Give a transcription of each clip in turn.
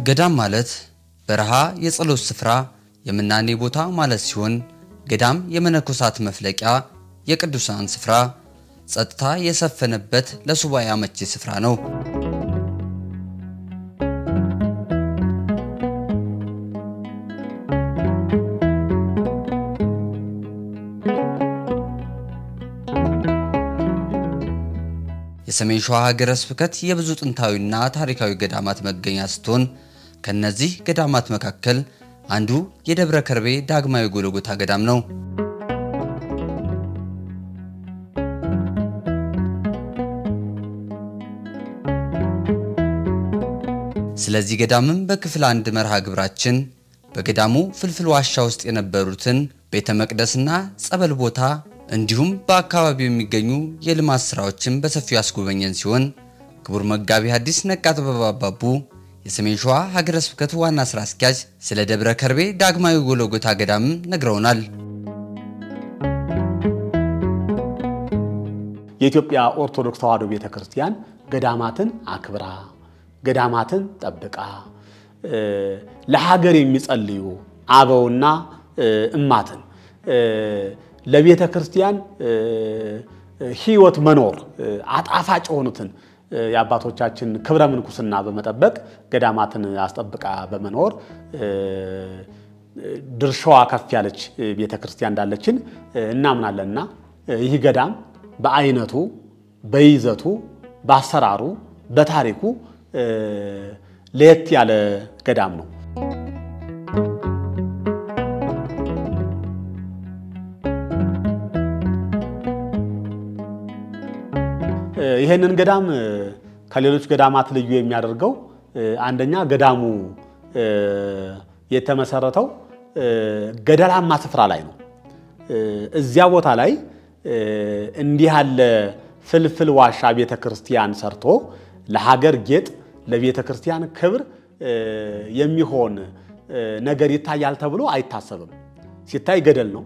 ገዳም ማለት በረሃ የጸሎት ስፍራ የምናኔ ቦታ ማለት ሲሆን ገዳም የመነኮሳት መፍለቂያ የቅዱሳን ስፍራ ጸጥታ የሰፈነበት ለሱባኤ አመቺ ስፍራ ነው። የሰሜን ሸዋ ሀገረ ስብከት የብዙ ጥንታዊና ታሪካዊ ገዳማት መገኛ ስትሆን ከነዚህ ገዳማት መካከል አንዱ የደብረ ከርቤ ዳግማዊ ጎልጎታ ገዳም ነው። ስለዚህ ገዳምም በክፍል 1 መርሃ ግብራችን በገዳሙ ፍልፍል ዋሻ ውስጥ የነበሩትን ቤተ መቅደስና ጸበል ቦታ እንዲሁም በአካባቢው የሚገኙ የልማት ስራዎችን በሰፊው ያስጎበኘን ሲሆን ክቡር መጋቢ ሐዲስ ነቃ ጥበብ አባቡ የሰሜን ሸዋ ሀገረ ስብከት ዋና ስራ አስኪያጅ ስለ ደብረ ከርቤ ዳግማዊ ጎልጎታ ገዳም ነግረውናል። የኢትዮጵያ ኦርቶዶክስ ተዋሕዶ ቤተክርስቲያን ገዳማትን አክብራ ገዳማትን ጠብቃ ለሀገር የሚጸልዩ አበውና እማትን ለቤተክርስቲያን ህይወት መኖር አጣፋጭ ሆኑትን የአባቶቻችን ክብረ ምንኩስና በመጠበቅ ገዳማትን አስጠብቃ በመኖር ድርሻዋ ከፍ ያለች ቤተክርስቲያን እንዳለችን እናምናለንና ይህ ገዳም በአይነቱ በይዘቱ በአሰራሩ በታሪኩ ለየት ያለ ገዳም ነው። ይሄንን ገዳም ከሌሎች ገዳማት ልዩ የሚያደርገው አንደኛ ገዳሙ የተመሰረተው ገደላማ ስፍራ ላይ ነው። እዚያ ቦታ ላይ እንዲህ ያለ ፍልፍል ዋሻ ቤተክርስቲያን ሰርቶ ለሀገር ጌጥ ለቤተክርስቲያን ክብር የሚሆን ነገር ይታያል ተብሎ አይታሰብም። ሲታይ ገደል ነው፣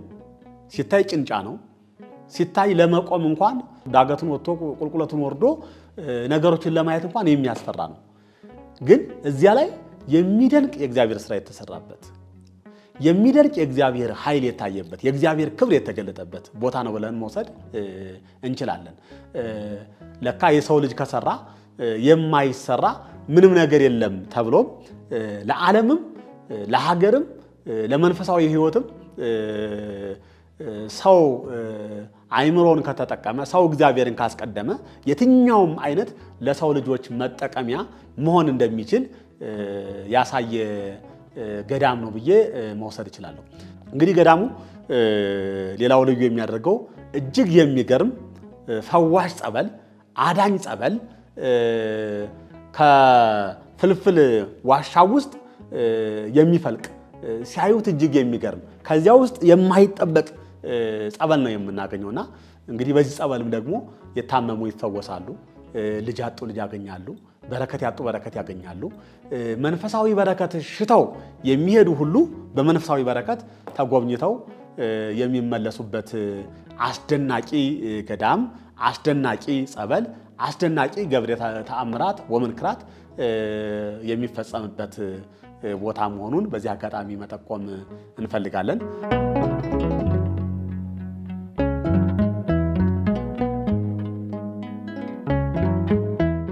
ሲታይ ጭንጫ ነው፣ ሲታይ ለመቆም እንኳን ዳገቱን ወጥቶ ቁልቁለቱን ወርዶ ነገሮችን ለማየት እንኳን የሚያስፈራ ነው። ግን እዚያ ላይ የሚደንቅ የእግዚአብሔር ስራ የተሰራበት የሚደንቅ የእግዚአብሔር ኃይል የታየበት የእግዚአብሔር ክብር የተገለጠበት ቦታ ነው ብለን መውሰድ እንችላለን። ለካ የሰው ልጅ ከሰራ የማይሰራ ምንም ነገር የለም ተብሎ ለዓለምም ለሀገርም ለመንፈሳዊ ህይወትም ሰው አይምሮን ከተጠቀመ ሰው እግዚአብሔርን ካስቀደመ የትኛውም አይነት ለሰው ልጆች መጠቀሚያ መሆን እንደሚችል ያሳየ ገዳም ነው ብዬ መውሰድ ይችላል። እንግዲህ ገዳሙ ሌላው ልዩ የሚያደርገው እጅግ የሚገርም ፈዋሽ ጸበል አዳኝ ጸበል ከፍልፍል ዋሻ ውስጥ የሚፈልቅ ሲያዩት እጅግ የሚገርም ከዚያ ውስጥ የማይጠበቅ ጸበል ነው የምናገኘውና እንግዲህ በዚህ ጸበልም ደግሞ የታመሙ ይፈወሳሉ፣ ልጅ ያጡ ልጅ ያገኛሉ፣ በረከት ያጡ በረከት ያገኛሉ። መንፈሳዊ በረከት ሽተው የሚሄዱ ሁሉ በመንፈሳዊ በረከት ተጎብኝተው የሚመለሱበት አስደናቂ ገዳም፣ አስደናቂ ጸበል፣ አስደናቂ ገብረ ተአምራት ወመንክራት የሚፈጸምበት ቦታ መሆኑን በዚህ አጋጣሚ መጠቆም እንፈልጋለን።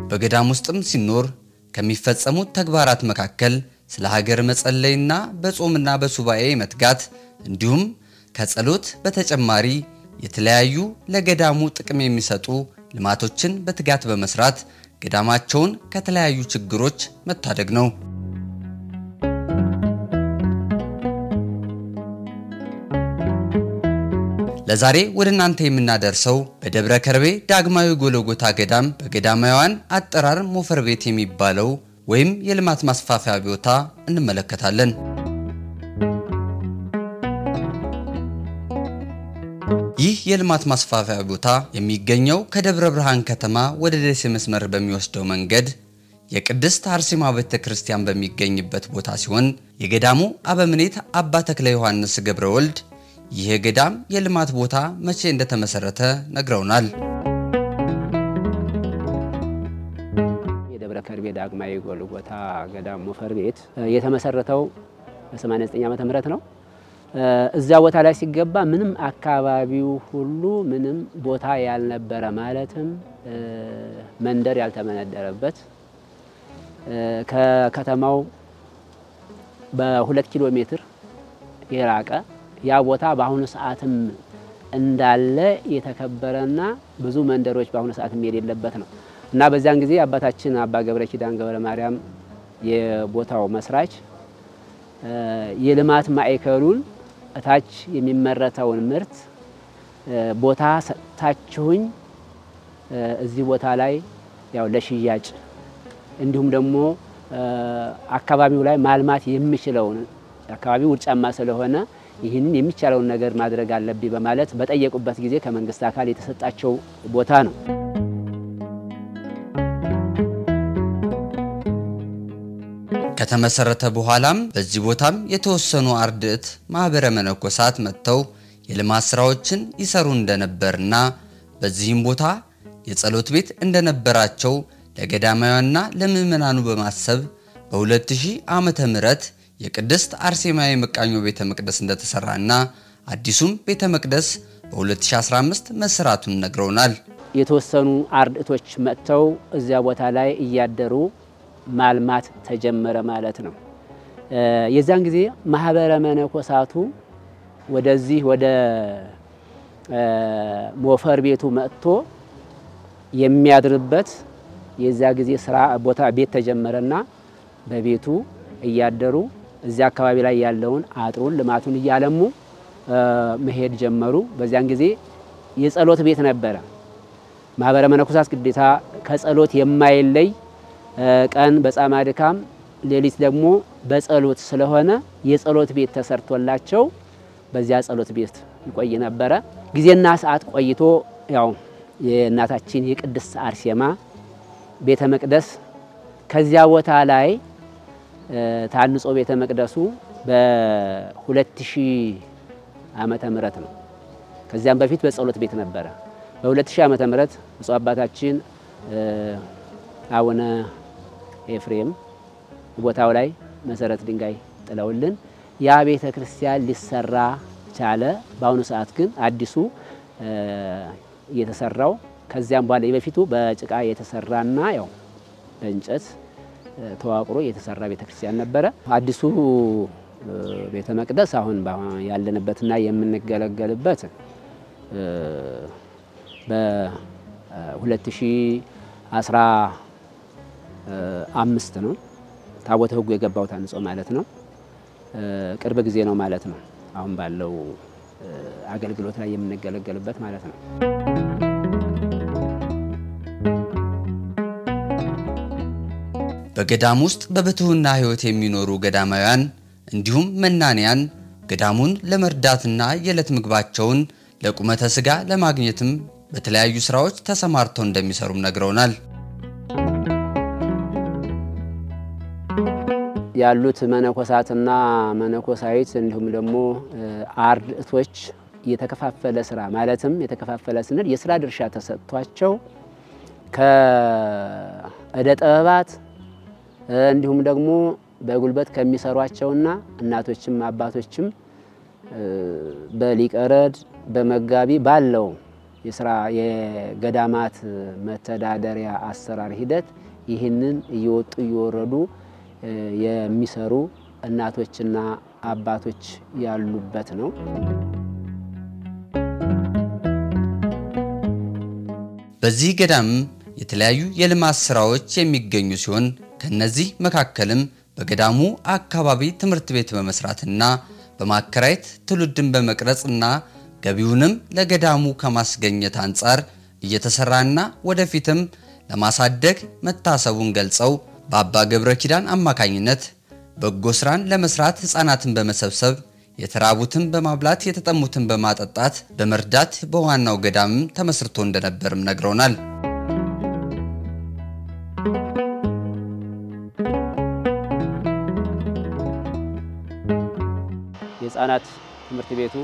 በገዳም ውስጥም ሲኖር ከሚፈጸሙት ተግባራት መካከል ስለ ሀገር መጸለይና በጾምና በሱባኤ መትጋት እንዲሁም ከጸሎት በተጨማሪ የተለያዩ ለገዳሙ ጥቅም የሚሰጡ ልማቶችን በትጋት በመስራት ገዳማቸውን ከተለያዩ ችግሮች መታደግ ነው። ለዛሬ ወደናንተ የምናደርሰው በደብረ ከርቤ ዳግማዊ ጎልጎታ ገዳም በገዳማውያን አጠራር ሞፈር ቤት የሚባለው ወይም የልማት ማስፋፊያ ቦታ እንመለከታለን። ይህ የልማት ማስፋፊያ ቦታ የሚገኘው ከደብረ ብርሃን ከተማ ወደ ደሴ መስመር በሚወስደው መንገድ የቅድስት አርሴማ ቤተክርስቲያን በሚገኝበት ቦታ ሲሆን የገዳሙ አበምኔት አባ ተክለ ዮሐንስ ገብረ ወልድ ይህ ገዳም የልማት ቦታ መቼ እንደተመሰረተ ነግረውናል። የደብረ ከርቤ ዳግማዊ ጎልጎታ ገዳም ሞፈር ቤት የተመሰረተው በ89 ዓመተ ምህረት ነው። እዛ ቦታ ላይ ሲገባ ምንም አካባቢው ሁሉ ምንም ቦታ ያልነበረ ማለትም መንደር ያልተመነደረበት ከከተማው በ2 ኪሎ ሜትር የራቀ ያ ቦታ በአሁኑ ሰዓትም እንዳለ የተከበረና ብዙ መንደሮች በአሁኑ ሰዓትም የሌለበት ነው እና በዚያን ጊዜ አባታችን አባ ገብረ ኪዳን ገብረ ማርያም የቦታው መስራች የልማት ማዕከሉን እታች የሚመረተውን ምርት ቦታ ሰጣችሁኝ እዚህ ቦታ ላይ ያው ለሽያጭ እንዲሁም ደግሞ አካባቢው ላይ ማልማት የሚችለውን አካባቢው ውርጫማ ስለሆነ ይህንን የሚቻለውን ነገር ማድረግ አለብኝ በማለት በጠየቁበት ጊዜ ከመንግስት አካል የተሰጣቸው ቦታ ነው። ከተመሰረተ በኋላም በዚህ ቦታም የተወሰኑ አርድእት ማህበረ መነኮሳት መጥተው የልማት ስራዎችን ይሰሩ እንደነበርና በዚህም ቦታ የጸሎት ቤት እንደነበራቸው ለገዳማውያንና ለምእመናኑ በማሰብ በ2000 ዓመተ ምህረት የቅድስት አርሴማ የመቃኞ ቤተ መቅደስ እንደተሰራና አዲሱም ቤተ መቅደስ በ2015 መስራቱን ነግረውናል። የተወሰኑ አርድእቶች መጥተው እዚያ ቦታ ላይ እያደሩ ማልማት ተጀመረ ማለት ነው። የዛን ጊዜ ማህበረ መነኮሳቱ ወደዚህ ወደ ሞፈር ቤቱ መጥቶ የሚያድርበት የዛ ጊዜ ስራ ቦታ ቤት ተጀመረና በቤቱ እያደሩ እዚያ አካባቢ ላይ ያለውን አጥሩን ልማቱን እያለሙ መሄድ ጀመሩ። በዚያን ጊዜ የጸሎት ቤት ነበረ። ማህበረ መነኮሳት ግዴታ ከጸሎት የማይለይ ቀን በጻማ ድካም ሌሊት ደግሞ በጸሎት ስለሆነ የጸሎት ቤት ተሰርቶላቸው በዚያ ጸሎት ቤት ይቆይ ነበረ። ጊዜና ሰዓት ቆይቶ ያው የእናታችን የቅድስት አርሴማ ቤተ መቅደስ ከዚያ ቦታ ላይ ታንጾ ቤተ መቅደሱ በ2000 ዓመተ ምህረት ነው። ከዚያም በፊት በጸሎት ቤት ነበረ። በ2000 ዓመተ ምህረት ብፁዕ አባታችን አቡነ ኤፍሬም ቦታው ላይ መሰረት ድንጋይ ጥለውልን ያ ቤተ ክርስቲያን ሊሰራ ቻለ። በአሁኑ ሰዓት ግን አዲሱ የተሰራው ከዚያም በኋላ የበፊቱ በጭቃ የተሰራና ያው በእንጨት ተዋቅሮ የተሰራ ቤተ ክርስቲያን ነበረ። አዲሱ ቤተ መቅደስ አሁን ያለንበትና የምንገለገልበት በ2015 ነው። ታቦተ ሕጉ የገባው ታንጾ ማለት ነው። ቅርብ ጊዜ ነው ማለት ነው። አሁን ባለው አገልግሎት ላይ የምንገለገልበት ማለት ነው። በገዳም ውስጥ በብሕትውና ሕይወት የሚኖሩ ገዳማውያን እንዲሁም መናንያን ገዳሙን ለመርዳትና የዕለት ምግባቸውን ለቁመተ ሥጋ ለማግኘትም በተለያዩ ስራዎች ተሰማርተው እንደሚሰሩም ነግረውናል። ያሉት መነኮሳትና መነኮሳይት እንዲሁም ደግሞ አርድእቶች የተከፋፈለ ስራ ማለትም የተከፋፈለ ስንል የስራ ድርሻ ተሰጥቷቸው ከእደ ጥበባት እንዲሁም ደግሞ በጉልበት ከሚሰሯቸውና እናቶችም አባቶችም በሊቀረድ በመጋቢ ባለው የስራ የገዳማት መተዳደሪያ አሰራር ሂደት ይህንን እየወጡ እየወረዱ የሚሰሩ እናቶችና አባቶች ያሉበት ነው። በዚህ ገዳም የተለያዩ የልማት ስራዎች የሚገኙ ሲሆን ከነዚህ መካከልም በገዳሙ አካባቢ ትምህርት ቤት በመስራትና በማከራየት ትውልድን በመቅረጽና ገቢውንም ለገዳሙ ከማስገኘት አንፃር እየተሰራና ወደፊትም ለማሳደግ መታሰቡን ገልጸው በአባ ገብረ ኪዳን አማካኝነት በጎ ስራን ለመስራት ህፃናትን በመሰብሰብ የተራቡትን በማብላት የተጠሙትን በማጠጣት በመርዳት በዋናው ገዳም ተመስርቶ እንደነበርም ነግረውናል። የህፃናት ትምህርት ቤቱ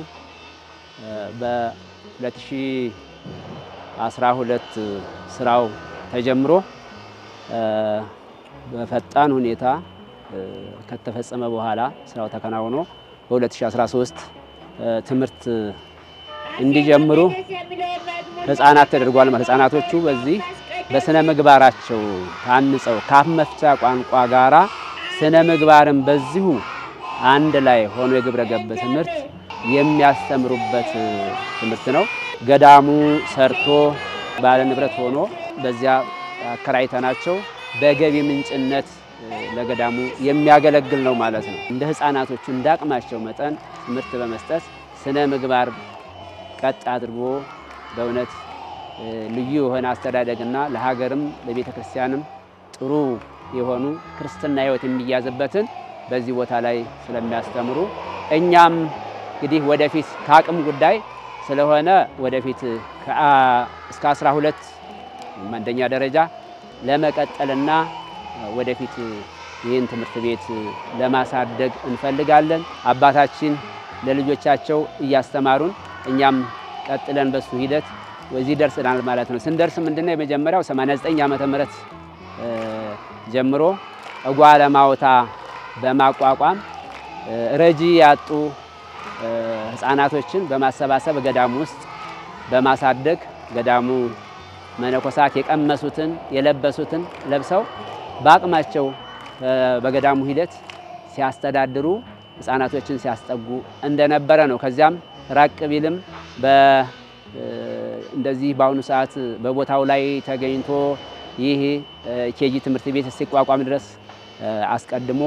በ2012 ስራው ተጀምሮ በፈጣን ሁኔታ ከተፈጸመ በኋላ ስራው ተከናውኖ በ2013 ትምህርት እንዲጀምሩ ህፃናት ተደርጓል። ህፃናቶቹ በዚህ በስነ ምግባራቸው ታንጸው ካፍ መፍቻ ቋንቋ ጋራ ስነ ምግባርን በዚሁ አንድ ላይ ሆኖ የግብረ ገብ ትምህርት የሚያስተምሩበት ትምህርት ነው። ገዳሙ ሰርቶ ባለ ንብረት ሆኖ በዚያ አከራይተናቸው በገቢ ምንጭነት ለገዳሙ የሚያገለግል ነው ማለት ነው። እንደ ህፃናቶቹ እንዳቅማቸው መጠን ትምህርት በመስጠት ስነ ምግባር ቀጥ አድርጎ በእውነት ልዩ የሆነ አስተዳደግና ለሀገርም ለቤተክርስቲያንም ጥሩ የሆኑ ክርስትና ህይወት የሚያዝበትን በዚህ ቦታ ላይ ስለሚያስተምሩ እኛም እንግዲህ ወደፊት ከአቅም ጉዳይ ስለሆነ ወደፊት እስከ 12 አንደኛ ደረጃ ለመቀጠልና ወደፊት ይህን ትምህርት ቤት ለማሳደግ እንፈልጋለን። አባታችን ለልጆቻቸው እያስተማሩን እኛም ቀጥለን በሱ ሂደት ወዚህ ደርሰናል ማለት ነው። ስንደርስ ምንድነው የመጀመሪያው 89 ዓመተ ምህረት ጀምሮ እጓለ ማውታ በማቋቋም ረጂ ያጡ ህፃናቶችን በማሰባሰብ ገዳሙ ውስጥ በማሳደግ ገዳሙ መነኮሳት የቀመሱትን የለበሱትን ለብሰው በአቅማቸው በገዳሙ ሂደት ሲያስተዳድሩ ህፃናቶችን ሲያስጠጉ እንደነበረ ነው። ከዚያም ራቅ ቢልም እንደዚህ በአሁኑ ሰዓት በቦታው ላይ ተገኝቶ ይህ ኬጂ ትምህርት ቤት ሲቋቋም ድረስ አስቀድሞ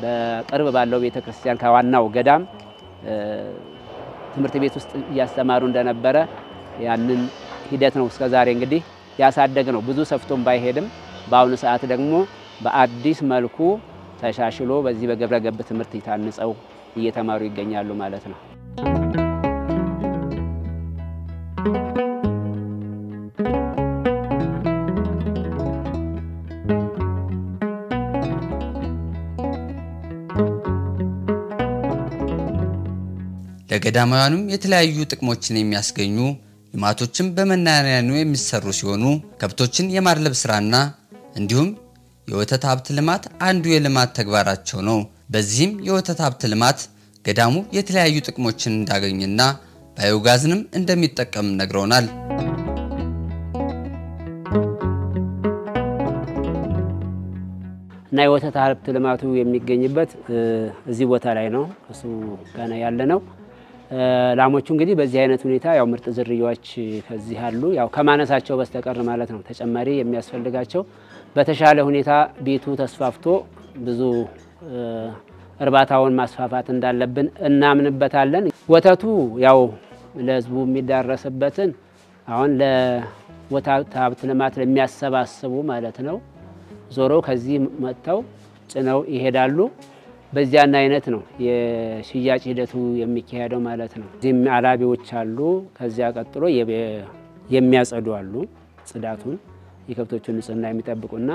በቅርብ ባለው ቤተክርስቲያን ከዋናው ገዳም ትምህርት ቤት ውስጥ እያስተማሩ እንደነበረ ያንን ሂደት ነው እስከዛሬ እንግዲህ ያሳደግ ነው። ብዙ ሰፍቶም ባይሄድም በአሁኑ ሰዓት ደግሞ በአዲስ መልኩ ተሻሽሎ በዚህ በግብረ ገብ ትምህርት ይታንጸው እየተማሩ ይገኛሉ ማለት ነው። ለገዳማውያኑም የተለያዩ ጥቅሞችን የሚያስገኙ ልማቶችን በመናንያኑ የሚሰሩ ሲሆኑ ከብቶችን የማድለብ ስራና እንዲሁም የወተት ሀብት ልማት አንዱ የልማት ተግባራቸው ነው። በዚህም የወተት ሀብት ልማት ገዳሙ የተለያዩ ጥቅሞችን እንዳገኘና ባዮጋዝንም እንደሚጠቀም ነግረውናል። እና የወተት ሀብት ልማቱ የሚገኝበት እዚህ ቦታ ላይ ነው። እሱ ገና ያለ ነው። ላሞቹ እንግዲህ በዚህ አይነት ሁኔታ ያው ምርጥ ዝርያዎች ከዚህ አሉ። ያው ከማነሳቸው በስተቀር ማለት ነው። ተጨማሪ የሚያስፈልጋቸው በተሻለ ሁኔታ ቤቱ ተስፋፍቶ ብዙ እርባታውን ማስፋፋት እንዳለብን እናምንበታለን። ወተቱ ያው ለህዝቡ የሚዳረስበትን አሁን ለወተት ሀብት ልማት ለሚያሰባስቡ ማለት ነው ዞሮ ከዚህ መጥተው ጭነው ይሄዳሉ። በዚያን አይነት ነው የሽያጭ ሂደቱ የሚካሄደው ማለት ነው። እዚህም አላቢዎች አሉ። ከዚያ ቀጥሎ የሚያጸዱ አሉ። ጽዳቱን የከብቶቹን ንጽህና የሚጠብቁና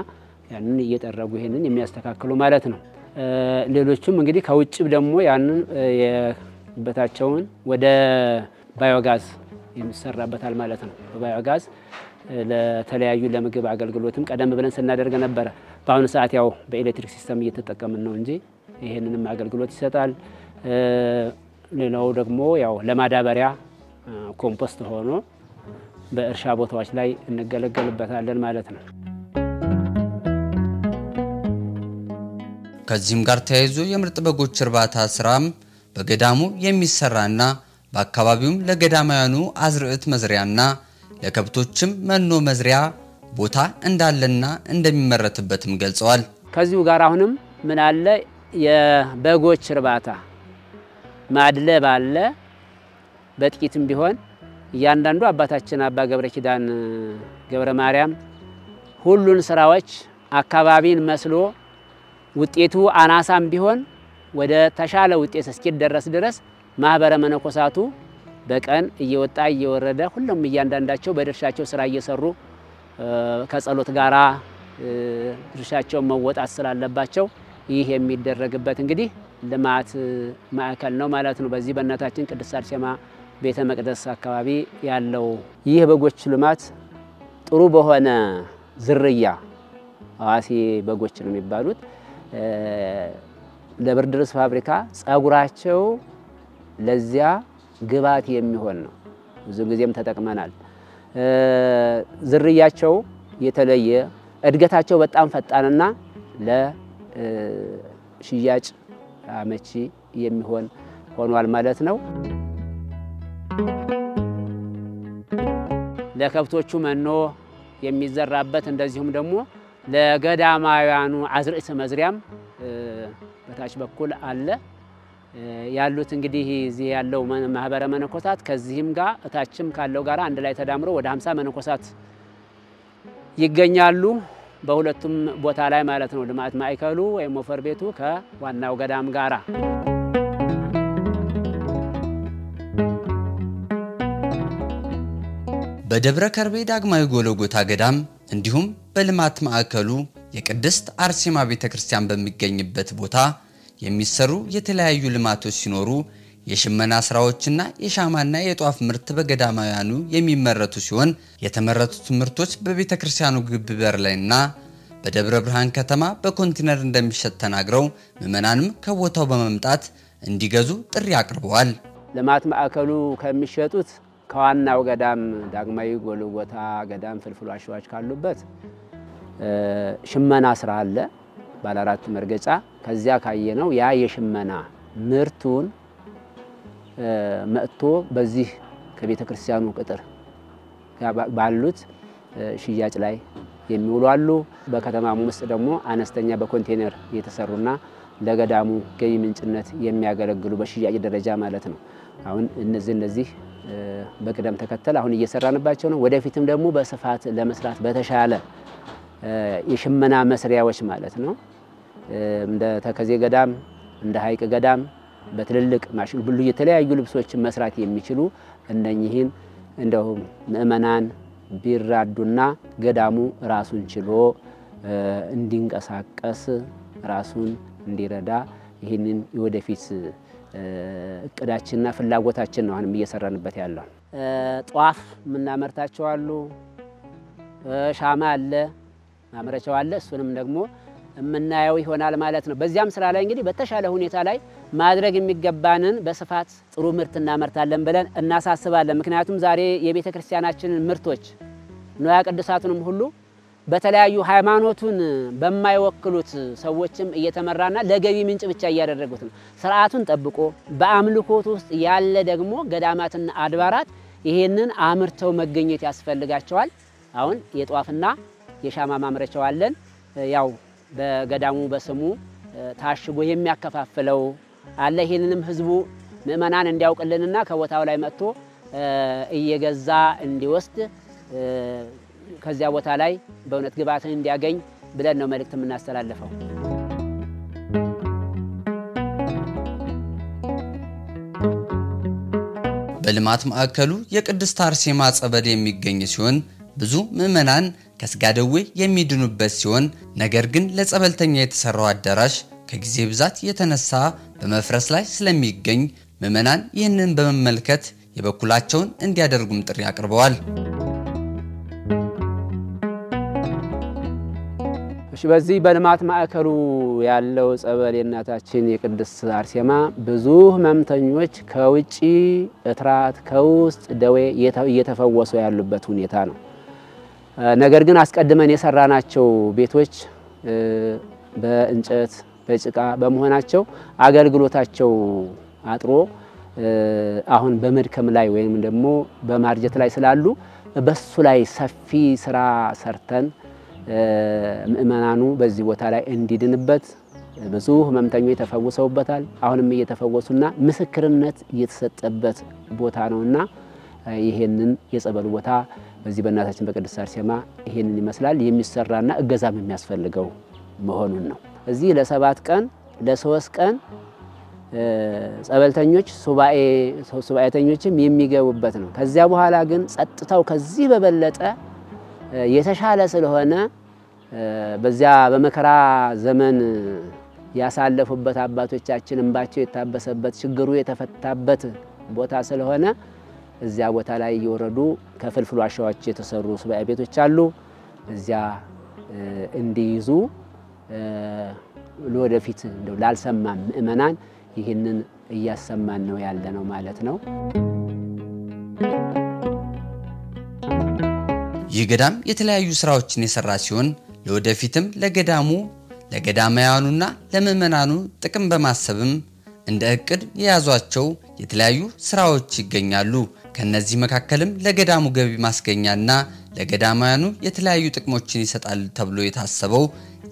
ያንን እየጠረጉ ይሄንን የሚያስተካክሉ ማለት ነው። ሌሎችም እንግዲህ ከውጭ ደግሞ ያንን የበታቸውን ወደ ባዮጋዝ የሚሰራበታል ማለት ነው። ባዮጋዝ ለተለያዩ ለምግብ አገልግሎትም ቀደም ብለን ስናደርግ ነበር። በአሁኑ ሰዓት ያው በኤሌክትሪክ ሲስተም እየተጠቀምን ነው እንጂ ይሄንንም አገልግሎት ይሰጣል። ሌላው ደግሞ ያው ለማዳበሪያ ኮምፖስት ሆኖ በእርሻ ቦታዎች ላይ እንገለገልበታለን ማለት ነው። ከዚህም ጋር ተያይዞ የምርጥ በጎች እርባታ ስራም በገዳሙ የሚሰራና በአካባቢውም ለገዳማውያኑ አዝርዕት መዝሪያና ለከብቶችም መኖ መዝሪያ ቦታ እንዳለና እንደሚመረትበትም ገልጸዋል። ከዚሁ ጋር አሁንም ምን አለ የበጎች እርባታ ማድለብ አለ። በጥቂትም ቢሆን እያንዳንዱ አባታችን አባ ገብረ ኪዳን ገብረ ማርያም ሁሉን ስራዎች አካባቢን መስሎ ውጤቱ አናሳም ቢሆን ወደ ተሻለ ውጤት እስኪደረስ ድረስ ማህበረ መነኮሳቱ በቀን እየወጣ እየወረደ ሁሉም እያንዳንዳቸው በድርሻቸው ስራ እየሰሩ ከጸሎት ጋራ ድርሻቸውን መወጣት ስላለባቸው ይህ የሚደረግበት እንግዲህ ልማት ማዕከል ነው ማለት ነው። በዚህ በእናታችን ቅድስት አርሴማ ቤተ መቅደስ አካባቢ ያለው ይህ በጎች ልማት ጥሩ በሆነ ዝርያ አዋሴ በጎች ነው የሚባሉት ለብርድ ልብስ ፋብሪካ ጸጉራቸው ለዚያ ግባት የሚሆን ነው። ብዙ ጊዜም ተጠቅመናል። ዝርያቸው የተለየ እድገታቸው በጣም ፈጣንና ለሽያጭ አመቺ የሚሆን ሆኗል ማለት ነው። ለከብቶቹ መኖ የሚዘራበት እንደዚሁም ደግሞ ለገዳማውያኑ አዝርዕት መዝሪያም በታች በኩል አለ። ያሉት እንግዲህ እዚህ ያለው ማህበረ መነኮሳት ከዚህም ጋር እታችም ካለው ጋር አንድ ላይ ተዳምሮ ወደ 50 መነኮሳት ይገኛሉ። በሁለቱም ቦታ ላይ ማለት ነው። ልማት ማዕከሉ ወይም ሞፈር ቤቱ ከዋናው ገዳም ጋራ በደብረ ከርቤ ዳግማዊ ጎልጎታ ገዳም እንዲሁም በልማት ማዕከሉ የቅድስት አርሴማ ቤተክርስቲያን በሚገኝበት ቦታ የሚሰሩ የተለያዩ ልማቶች ሲኖሩ የሽመና ስራዎችና የሻማና የጧፍ ምርት በገዳማውያኑ የሚመረቱ ሲሆን የተመረቱት ምርቶች በቤተክርስቲያኑ ግቢ በር ላይና በደብረ ብርሃን ከተማ በኮንቴነር እንደሚሸጥ ተናግረው ምዕመናንም ከቦታው በመምጣት እንዲገዙ ጥሪ አቅርበዋል። ልማት ማዕከሉ ከሚሸጡት ከዋናው ገዳም ዳግማዊ ጎልጎታ ገዳም ፍልፍል ዋሻዎች ካሉበት ሽመና ስራ አለ ባለ 4 መርገጫ። ከዚያ ካየነው ያ የሽመና ምርቱን መጥቶ በዚህ ከቤተክርስቲያኑ ቅጥር ባሉት ሽያጭ ላይ የሚውሉ አሉ። በከተማው ውስጥ ደግሞ አነስተኛ በኮንቴነር የተሰሩና ለገዳሙ ገቢ ምንጭነት የሚያገለግሉ በሽያጭ ደረጃ ማለት ነው። አሁን እነዚህ በቅደም ተከተል አሁን እየሰራንባቸው ነው። ወደፊትም ደግሞ በስፋት ለመስራት በተሻለ የሽመና መስሪያዎች ማለት ነው እንደ ተከዜ ገዳም እንደ ሐይቅ ገዳም በትልልቅ ማሽን ሁሉ የተለያዩ ልብሶችን መስራት የሚችሉ እነኚህን እንደው ምእመናን ቢራዱና ገዳሙ ራሱን ችሎ እንዲንቀሳቀስ ራሱን እንዲረዳ ይህንን ወደፊት እቅዳችንና ፍላጎታችን ነው አሁንም እየሰራንበት ያለው። ጧፍ ምናመርታቸው አሉ፣ ሻማ አለ፣ ማምረቻው አለ። እሱንም ደግሞ የምናየው ይሆናል ማለት ነው። በዚያም ስራ ላይ እንግዲህ በተሻለ ሁኔታ ላይ ማድረግ የሚገባንን በስፋት ጥሩ ምርት እናመርታለን ብለን እናሳስባለን። ምክንያቱም ዛሬ የቤተክርስቲያናችንን ምርቶች ንዋየ ቅድሳቱንም ሁሉ በተለያዩ ሃይማኖቱን በማይወክሉት ሰዎችም እየተመራና ለገቢ ምንጭ ብቻ እያደረጉት ነው። ስርዓቱን ጠብቆ በአምልኮት ውስጥ ያለ ደግሞ ገዳማትና አድባራት ይሄንን አምርተው መገኘት ያስፈልጋቸዋል። አሁን የጧፍና የሻማ ማምረቻው አለን። ያው በገዳሙ በስሙ ታሽጎ የሚያከፋፍለው አለ። ይሄንንም ህዝቡ ምእመናን እንዲያውቅልንና ከቦታው ላይ መጥቶ እየገዛ እንዲወስድ ከዚያ ቦታ ላይ በእውነት ግብአትን እንዲያገኝ ብለን ነው መልእክት የምናስተላልፈው። በልማት ማዕከሉ የቅድስት አርሴማ ጸበል የሚገኝ ሲሆን ብዙ ምዕመናን ከስጋ ደዌ የሚድኑበት ሲሆን ነገር ግን ለጸበልተኛ የተሰራው አዳራሽ ከጊዜ ብዛት የተነሳ በመፍረስ ላይ ስለሚገኝ ምዕመናን ይህንን በመመልከት የበኩላቸውን እንዲያደርጉም ጥሪ አቅርበዋል። እሺ፣ በዚህ በልማት ማዕከሉ ያለው ጸበል የእናታችን የቅድስት አርሴማ ብዙ ህመምተኞች ከውጪ እትራት ከውስጥ ደዌ እየተፈወሱ ያሉበት ሁኔታ ነው። ነገር ግን አስቀድመን የሰራናቸው ቤቶች በእንጨት በጭቃ በመሆናቸው አገልግሎታቸው አጥሮ አሁን በመድከም ላይ ወይም ደግሞ በማርጀት ላይ ስላሉ በሱ ላይ ሰፊ ስራ ሰርተን ምእመናኑ በዚህ ቦታ ላይ እንዲድንበት ብዙ ህመምተኞች ተፈውሰውበታል። አሁንም እየተፈወሱና ምስክርነት እየተሰጠበት ቦታ ነውና ይሄንን የጸበል ቦታ በዚህ በእናታችን በቅድስት አርሴማ ይሄንን ይመስላል። የሚሰራና እገዛም የሚያስፈልገው መሆኑን ነው። እዚህ ለ7 ቀን ለ3 ቀን ጸበልተኞች ሱባኤተኞችም የሚገቡበት ነው። ከዚያ በኋላ ግን ጸጥታው ከዚህ በበለጠ የተሻለ ስለሆነ በዚያ በመከራ ዘመን ያሳለፉበት አባቶቻችን እንባቸው የታበሰበት ችግሩ የተፈታበት ቦታ ስለሆነ እዚያ ቦታ ላይ እየወረዱ ከፍልፍል ዋሻዎች የተሰሩ ሱባኤ ቤቶች አሉ። እዚያ እንዲይዙ ለወደፊት እንደው ላልሰማ ምእመናን ይህንን እያሰማን ነው ያለነው ማለት ነው። ይህ ገዳም የተለያዩ ስራዎችን የሰራ ሲሆን ለወደፊትም ለገዳማውያኑና ለምእመናኑ ጥቅም በማሰብም እንደ እቅድ የያዟቸው የተለያዩ ስራዎች ይገኛሉ። ከነዚህ መካከልም ለገዳሙ ገቢ ማስገኛና ለገዳማውያኑ የተለያዩ ጥቅሞችን ይሰጣል ተብሎ የታሰበው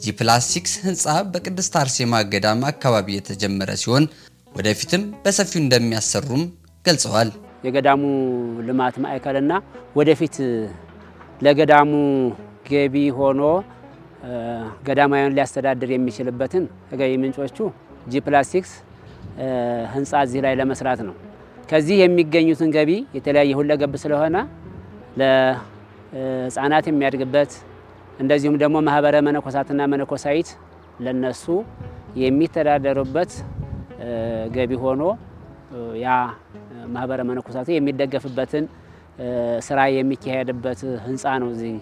G+6 ህንጻ በቅድስት አርሴማ ገዳም አካባቢ የተጀመረ ሲሆን ወደፊትም በሰፊው እንደሚያሰሩም ገልጸዋል። የገዳሙ ልማት ማዕከልና ወደፊት ለገዳሙ ገቢ ሆኖ ገዳማውያን ሊያስተዳድር የሚችልበትን ገቢ ምንጮቹ G+6 ህንጻ እዚህ ላይ ለመስራት ነው። ከዚህ የሚገኙትን ገቢ የተለያየ ሁለገብ ስለሆነ ለህፃናት የሚያድግበት እንደዚሁም ደግሞ ማህበረ መነኮሳትና መነኮሳይት ለነሱ የሚተዳደሩበት ገቢ ሆኖ ያ ማህበረ መነኮሳቱ የሚደገፍበትን ስራ የሚካሄድበት ህንጻ ነው እዚህ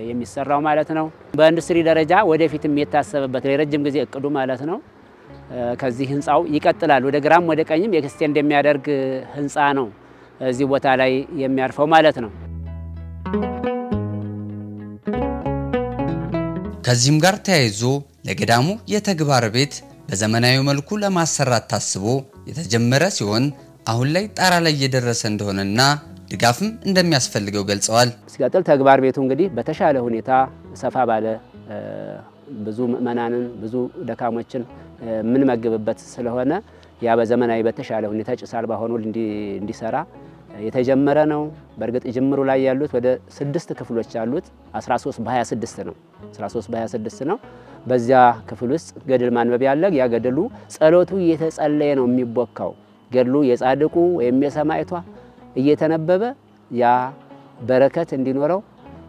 የሚሰራው ማለት ነው። በኢንዱስትሪ ደረጃ ወደፊትም የታሰበበት ለረጅም ጊዜ እቅዱ ማለት ነው። ከዚህ ህንጻው ይቀጥላል ወደ ግራም ወደ ቀኝም ኤክስቴንድ የሚያደርግ ህንጻ ነው እዚህ ቦታ ላይ የሚያርፈው ማለት ነው። ከዚህም ጋር ተያይዞ ለገዳሙ የተግባር ቤት በዘመናዊ መልኩ ለማሰራት ታስቦ የተጀመረ ሲሆን አሁን ላይ ጣራ ላይ እየደረሰ እንደሆነና ድጋፍም እንደሚያስፈልገው ገልጸዋል። ሲቀጥል ተግባር ቤቱ እንግዲህ በተሻለ ሁኔታ ሰፋ ባለ ብዙ ምእመናንን ብዙ ደካሞችን ምን መግብበት ስለሆነ ያ በዘመናዊ በተሻለ ሁኔታ ጭስ አልባ ሆኖ እንዲሰራ የተጀመረ ነው። በርግጥ ጅምሩ ላይ ያሉት ወደ 6 ክፍሎች አሉት 13 በ26 ነው 13 በ26 ነው። በዚያ ክፍል ውስጥ ገድል ማንበብ ያለ ያ ገድሉ ጸሎቱ እየተጸለየ ነው የሚቦካው። ገድሉ የጻድቁ ወይም የሰማዕቷ እየተነበበ ያ በረከት እንዲኖረው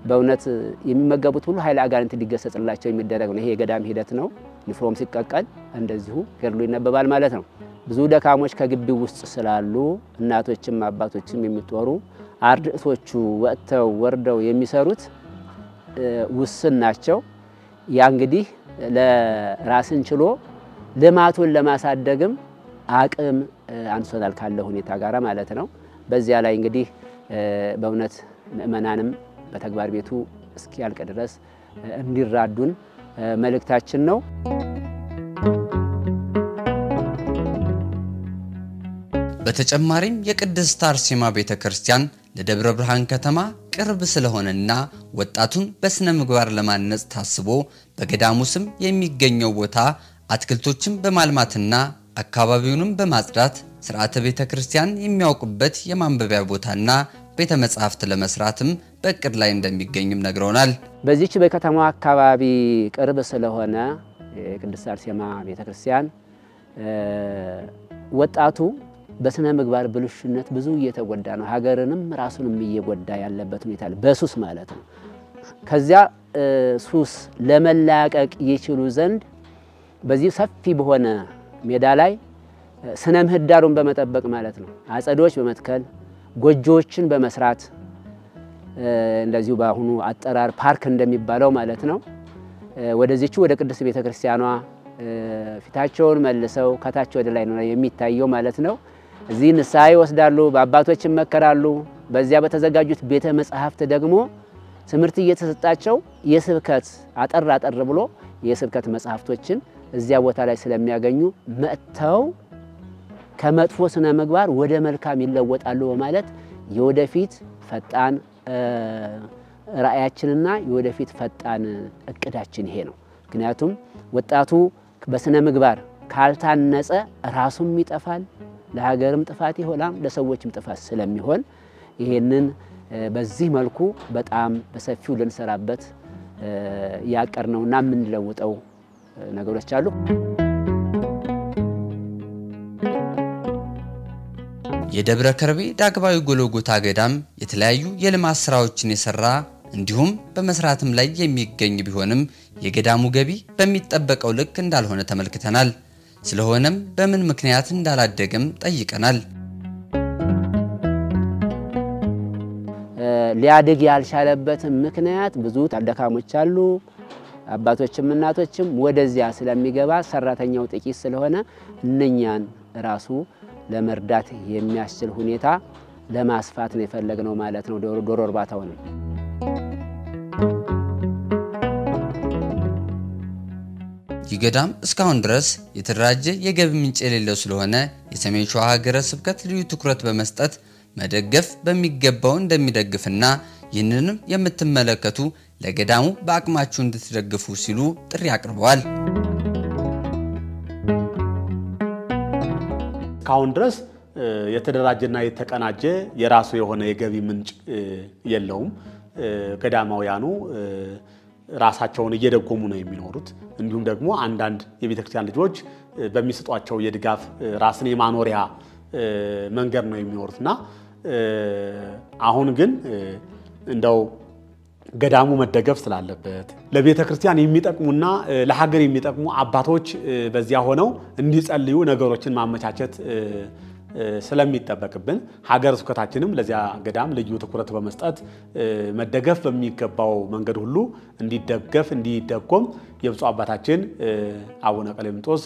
በእውነት የሚመገቡት ሁሉ ኃይለ አጋንንት እንዲገሰጽላቸው የሚደረግ ነው። ይሄ የገዳም ሂደት ነው። ኒፍሮም ሲቀቀል እንደዚሁ ገድሉ ይነበባል ማለት ነው። ብዙ ደካሞች ከግቢው ውስጥ ስላሉ እናቶችም አባቶችም የሚጦሩ አርድእቶቹ ወጥተው ወርደው የሚሰሩት ውስን ናቸው። ያ እንግዲህ ለራስን ችሎ ልማቱን ለማሳደግም አቅም አንሶናል ካለ ሁኔታ ጋራ ማለት ነው። በዚያ ላይ እንግዲህ በእውነት ምእመናንም በተግባር ቤቱ እስኪያልቅ ድረስ እንዲራዱን መልእክታችን ነው። በተጨማሪም የቅድስት አርሴማ ቤተክርስቲያን ለደብረ ብርሃን ከተማ ቅርብ ስለሆነና ወጣቱን በስነ ምግባር ለማነጽ ታስቦ በገዳሙ ስም የሚገኘው ቦታ አትክልቶችን በማልማትና አካባቢውንም በማጽዳት ሥርዓተ ቤተክርስቲያን የሚያውቁበት የማንበቢያ ቦታና ቤተ መጻሕፍት ለመስራትም በእቅድ ላይ እንደሚገኝም ነግረውናል። በዚህች በከተማው አካባቢ ቅርብ ስለሆነ የቅድስት አርሴማ ቤተክርስቲያን ወጣቱ በስነ ምግባር ብልሽነት ብዙ እየተጎዳ ነው። ሀገርንም ራሱንም እየጎዳ ያለበት ሁኔታ አለ በሱስ ማለት ነው። ከዚያ ሱስ ለመላቀቅ ይችሉ ዘንድ በዚህ ሰፊ በሆነ ሜዳ ላይ ስነ ምህዳሩን በመጠበቅ ማለት ነው አጸዶች በመትከል ጎጆዎችን በመስራት እንደዚሁ በአሁኑ አጠራር ፓርክ እንደሚባለው ማለት ነው ወደዚህቹ ወደ ቅድስት ቤተክርስቲያኗ ፊታቸውን መልሰው ከታች ወደ ላይ ነው የሚታየው ማለት ነው። እዚህ ንስሐ ይወስዳሉ፣ በአባቶች ይመከራሉ። በዚያ በተዘጋጁት ቤተ መጻሕፍት ደግሞ ትምህርት እየተሰጣቸው የስብከት አጠር ብሎ የስብከት መጻሕፍቶችን እዚያ ቦታ ላይ ስለሚያገኙ መጥተው ከመጥፎ ስነ ምግባር ወደ መልካም ይለወጣሉ በማለት የወደፊት ፈጣን ራእያችንና የወደፊት ፈጣን እቅዳችን ይሄ ነው። ምክንያቱም ወጣቱ በስነ ምግባር ካልታነጸ ራሱም ይጠፋል፣ ለሀገርም ጥፋት ይሆናል፣ ለሰዎችም ጥፋት ስለሚሆን ይሄንን በዚህ መልኩ በጣም በሰፊው ልንሰራበት ያቀርነውና የምንለውጠው ነገሮች አሉ። የደብረ ከርቤ ዳግማዊ ጎልጎታ ገዳም የተለያዩ የልማት ስራዎችን የሰራ እንዲሁም በመስራትም ላይ የሚገኝ ቢሆንም የገዳሙ ገቢ በሚጠበቀው ልክ እንዳልሆነ ተመልክተናል። ስለሆነም በምን ምክንያት እንዳላደገም ጠይቀናል። ሊያድግ ያልቻለበት ምክንያት ብዙ ደካሞች አሉ። አባቶችም እናቶችም ወደዚያ ስለሚገባ ሰራተኛው ጥቂት ስለሆነ እነኛን ራሱ ለመርዳት የሚያስችል ሁኔታ ለማስፋት ነው የፈለግነው ማለት ነው ዶሮ እርባታውን። ይገዳም እስካሁን ድረስ የተደራጀ የገቢ ምንጭ የሌለው ስለሆነ የሰሜን ሸዋ ሀገረ ስብከት ልዩ ትኩረት በመስጠት መደገፍ በሚገባው እንደሚደግፍና ይህንንም የምትመለከቱ ለገዳሙ በአቅማችሁ እንድትደግፉ ሲሉ ጥሪ አቅርበዋል። እስካሁን ድረስ የተደራጀና የተቀናጀ የራሱ የሆነ የገቢ ምንጭ የለውም። ገዳማውያኑ ራሳቸውን እየደጎሙ ነው የሚኖሩት። እንዲሁም ደግሞ አንዳንድ የቤተክርስቲያን ልጆች በሚሰጧቸው የድጋፍ ራስን የማኖሪያ መንገድ ነው የሚኖሩትና አሁን ግን እንደው ገዳሙ መደገፍ ስላለበት ለቤተክርስቲያን የሚጠቅሙና ለሀገር የሚጠቅሙ አባቶች በዚያ ሆነው እንዲጸልዩ ነገሮችን ማመቻቸት ስለሚጠበቅብን ሀገረ ስብከታችንም ለዚያ ገዳም ልዩ ትኩረት በመስጠት መደገፍ በሚገባው መንገድ ሁሉ እንዲደገፍ እንዲደጎም የብፁዕ አባታችን አቡነ ቀሌምንጦስ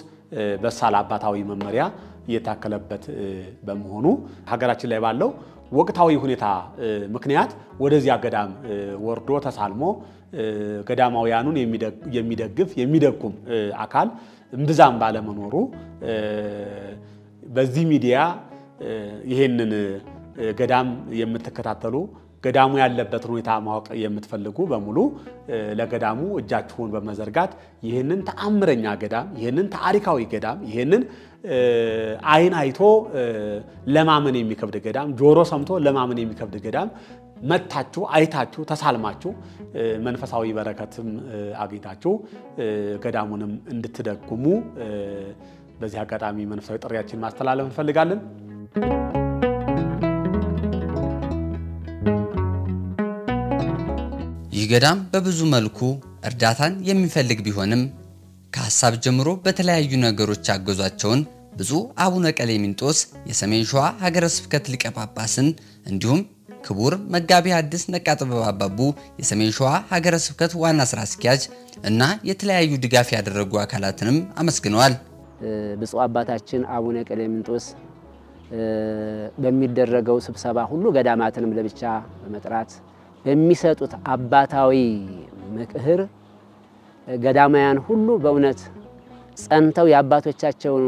በሳል አባታዊ መመሪያ እየታከለበት በመሆኑ ሀገራችን ላይ ባለው ወቅታዊ ሁኔታ ምክንያት ወደዚያ ገዳም ወርዶ ተሳልሞ ገዳማውያኑን የሚደግፍ የሚደጉም አካል እምብዛም ባለመኖሩ በዚህ ሚዲያ ይሄንን ገዳም የምትከታተሉ ገዳሙ ያለበት ሁኔታ ማወቅ የምትፈልጉ በሙሉ ለገዳሙ እጃችሁን በመዘርጋት ይሄንን ተአምረኛ ገዳም ይሄንን ታሪካዊ ገዳም ይሄንን አይን አይቶ ለማመን የሚከብድ ገዳም ጆሮ ሰምቶ ለማመን የሚከብድ ገዳም መታችሁ አይታችሁ ተሳልማችሁ መንፈሳዊ በረከትም አግኝታችሁ ገዳሙንም እንድትደግሙ በዚህ አጋጣሚ መንፈሳዊ ጥሪያችን ማስተላለፍ እንፈልጋለን። ይህ ገዳም በብዙ መልኩ እርዳታን የሚፈልግ ቢሆንም ከሐሳብ ጀምሮ በተለያዩ ነገሮች አገዟቸውን ብፁዕ አቡነ ቀሌምንጦስ የሰሜን ሸዋ ሀገረ ስብከት ሊቀ ጳጳስን እንዲሁም ክቡር መጋቢ ሐዲስ ነቃ ጥበብ አባቡ የሰሜን ሸዋ ሀገረ ስብከት ዋና ስራ አስኪያጅ እና የተለያዩ ድጋፍ ያደረጉ አካላትንም አመስግነዋል። ብፁዕ አባታችን አቡነ ቀሌምንጦስ በሚደረገው ስብሰባ ሁሉ ገዳማትንም ለብቻ በመጥራት በሚሰጡት አባታዊ ምክር ገዳማያን ሁሉ በእውነት ጸንተው የአባቶቻቸውን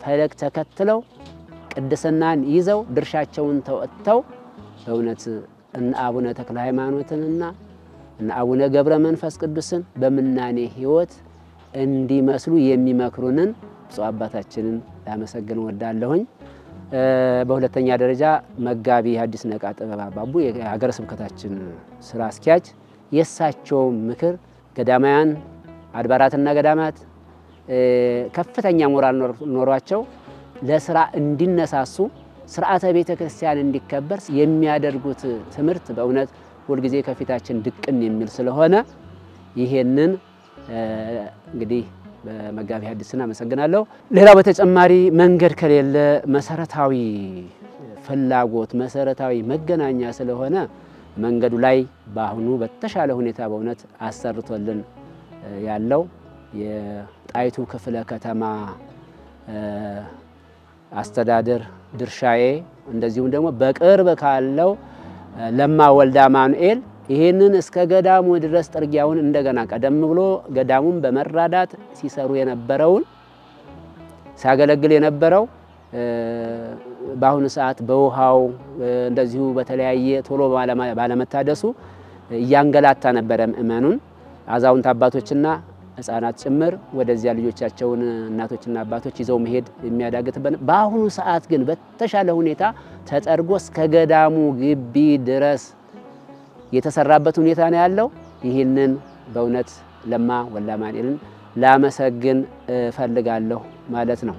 ፈለግ ተከትለው ቅድስናን ይዘው ድርሻቸውን ተወጥተው በእውነት እነ አቡነ ተክለ ሃይማኖትንና እነ አቡነ ገብረ መንፈስ ቅዱስን በምናኔ ሕይወት እንዲመስሉ የሚመክሩንን ብፁዕ አባታችንን ላመሰግን ወዳለሁኝ። በሁለተኛ ደረጃ መጋቢ ሐዲስ ነቃ ጥበብ አባቡ የሀገረ ስብከታችን ስራ አስኪያጅ የሳቸው ምክር ገዳማያን አድባራትና ገዳማት ከፍተኛ ሞራል ኖሯቸው ለስራ እንዲነሳሱ ስርዓተ ቤተ ክርስቲያን እንዲከበር የሚያደርጉት ትምህርት በእውነት ሁሉ ጊዜ ከፊታችን ድቅን የሚል ስለሆነ ይሄንን እንግዲህ በመጋቢ ሐዲስና አመሰግናለሁ። ሌላው በተጨማሪ መንገድ ከሌለ መሰረታዊ ፍላጎት መሰረታዊ መገናኛ ስለሆነ መንገዱ ላይ ባሁኑ በተሻለ ሁኔታ በእውነት አሰርቶልን ያለው የጣይቱ ክፍለ ከተማ አስተዳደር ድርሻዬ እንደዚሁም ደግሞ በቅርብ ካለው ለማ ወልዳ ማኑኤል ይሄንን እስከ ገዳሙ ድረስ ጥርጊያውን እንደገና ቀደም ብሎ ገዳሙን በመራዳት ሲሰሩ የነበረውን ሲያገለግል የነበረው በአሁኑ ሰዓት በውሃው እንደዚሁ በተለያየ ቶሎ ባለመታደሱ እያንገላታ ነበር ምእመኑን አዛውንት አባቶችና ህፃናት ጭምር ወደዚያ ልጆቻቸውን እናቶችና አባቶች ይዘው መሄድ የሚያዳግትበት በአሁኑ ሰዓት ግን በተሻለ ሁኔታ ተጠርጎ እስከ ገዳሙ ግቢ ድረስ የተሰራበት ሁኔታ ነው ያለው። ይሄንን በእውነት ለማ ወልዳ ማኑኤልን ላመሰግን ፈልጋለሁ ማለት ነው።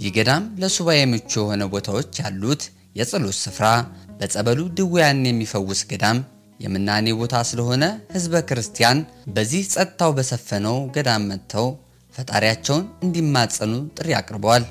ይገዳም ለሱባኤ ምቹ የሆነ ቦታዎች ያሉት የጸሎት ስፍራ በጸበሉ ድውያን የሚፈውስ ገዳም የምናኔ ቦታ ስለሆነ ህዝበ ክርስቲያን በዚህ ጸጥታው በሰፈነው ገዳም መጥተው ፈጣሪያቸውን እንዲማጸኑ ጥሪ አቅርበዋል።